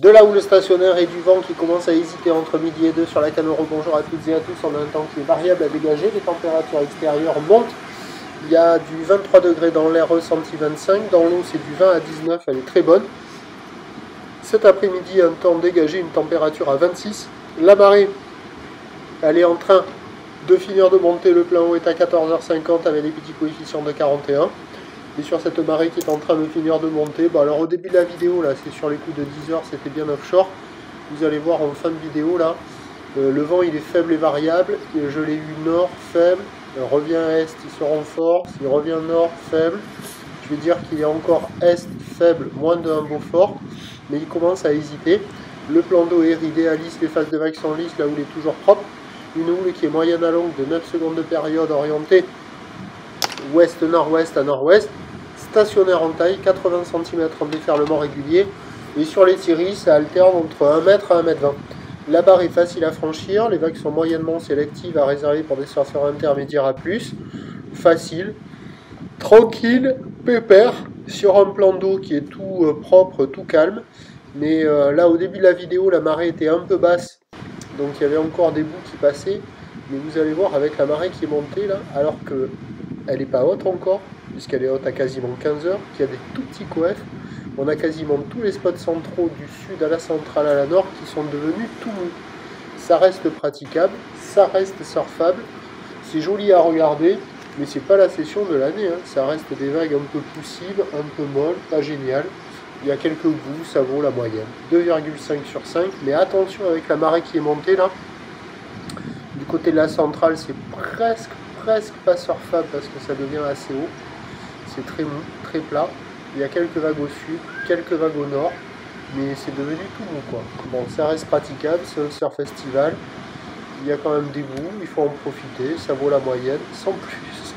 De la houle stationnaire et du vent qui commence à hésiter entre midi et 2 sur la canne. Bonjour à toutes et à tous. On a un temps qui est variable à dégager. Les températures extérieures montent. Il y a du 23 degrés dans l'air, ressenti 25. Dans l'eau, c'est du 20 à 19. Elle est très bonne. Cet après-midi, un temps dégagé, une température à 26. La marée, elle est en train de finir de monter. Le plein eau est à 14h50 avec des petits coefficients de 41. Et sur cette marée qui est en train de finir de monter, alors au début de la vidéo, là, c'est sur les coups de 10 heures, c'était bien offshore. Vous allez voir en fin de vidéo, là, le vent il est faible et variable. Et je l'ai eu nord, faible, revient est, il se renforce, il revient nord, faible. Je vais dire qu'il est encore est, faible, moins de 1 Beaufort, mais il commence à hésiter. Le plan d'eau est idéaliste, les phases de vagues sont lisses, la houle est toujours propre. Une houle qui est moyenne à longue de 9 secondes de période orientée ouest-nord-ouest à nord-ouest. Stationnaire en taille, 80 cm en déferlement régulier. Et sur les tiris, ça alterne entre 1 m à 1 m 20. La barre est facile à franchir, les vagues sont moyennement sélectives à réserver pour des surfeurs intermédiaires à plus. Facile, tranquille, pépère, sur un plan d'eau qui est tout propre, tout calme. Mais là, au début de la vidéo, la marée était un peu basse, donc il y avait encore des bouts qui passaient. Mais vous allez voir, avec la marée qui est montée là, alors qu'elle n'est pas haute encore, puisqu'elle est haute à quasiment 15 heures, qu'il y a des tout petits coefs, on a quasiment tous les spots centraux du sud à la centrale à la nord qui sont devenus tout mous. Ça reste praticable, ça reste surfable, c'est joli à regarder, mais c'est pas la session de l'année, hein. Ça reste des vagues un peu poussives, un peu molles, pas génial. Il y a quelques bouts, ça vaut la moyenne. 2,5 sur 5, mais attention avec la marée qui est montée là. Du côté de la centrale, c'est presque pas surfable parce que ça devient assez haut. C'est très mou, très plat. Il y a quelques vagues au sud, quelques vagues au nord, mais c'est devenu tout mou quoi. Bon, ça reste praticable, c'est un surf festival. Il y a quand même des bouts, il faut en profiter, ça vaut la moyenne, sans plus.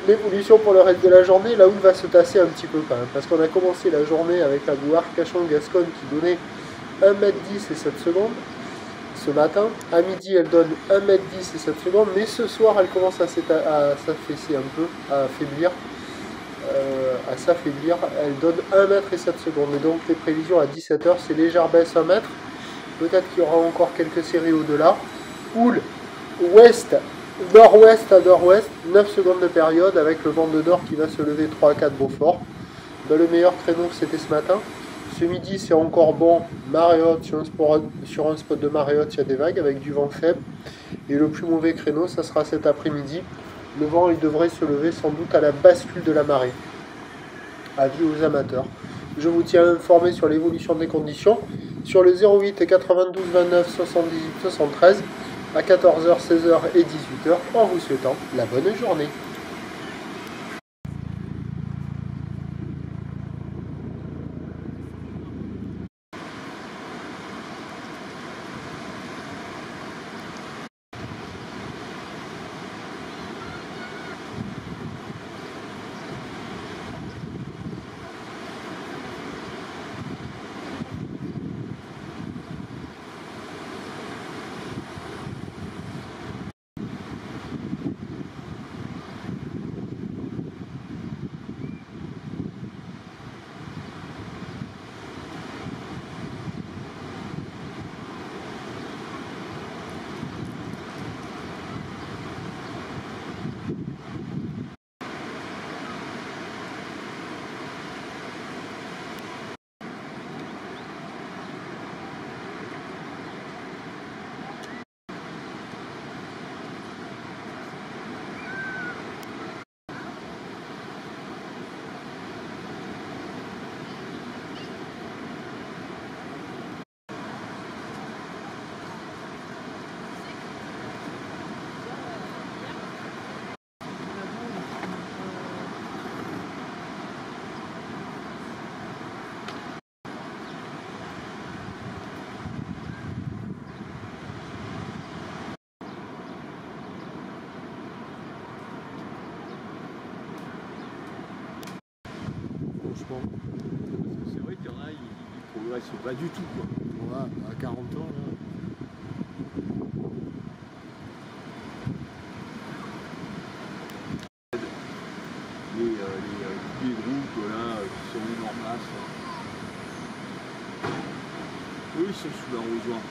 L'évolution pour le reste de la journée, la houle va se tasser un petit peu quand même, parce qu'on a commencé la journée avec la boue Arcachon-Gascogne qui donnait 1 m 10 et 7 secondes. Ce matin, à midi, elle donne 1 m 10 et 7 secondes, mais ce soir, elle commence à s'affaisser un peu, à s'affaiblir. Elle donne 1 m et 7 secondes. Et donc, les prévisions à 17 h, c'est légère baisse 1 m. Peut-être qu'il y aura encore quelques séries au-delà. Houle ouest, nord-ouest à nord-ouest, 9 secondes de période avec le vent de nord qui va se lever 3 à 4 Beaufort. Le meilleur créneau, c'était ce matin. Ce midi, c'est encore bon, marée haute, sur un spot de marée haute, il y a des vagues avec du vent faible. Et le plus mauvais créneau, ça sera cet après-midi. Le vent, il devrait se lever sans doute à la bascule de la marée. Avis aux amateurs. Je vous tiens informé sur l'évolution des conditions sur le 08 92 29 78 73 à 14h, 16h et 18h en vous souhaitant la bonne journée. C'est vrai qu'il y en a, ils progressent pas du tout quoi. Voilà, à 40 ans là. Les groupes là qui sont mis en place. Eux, ils sont sous l'arrosoir.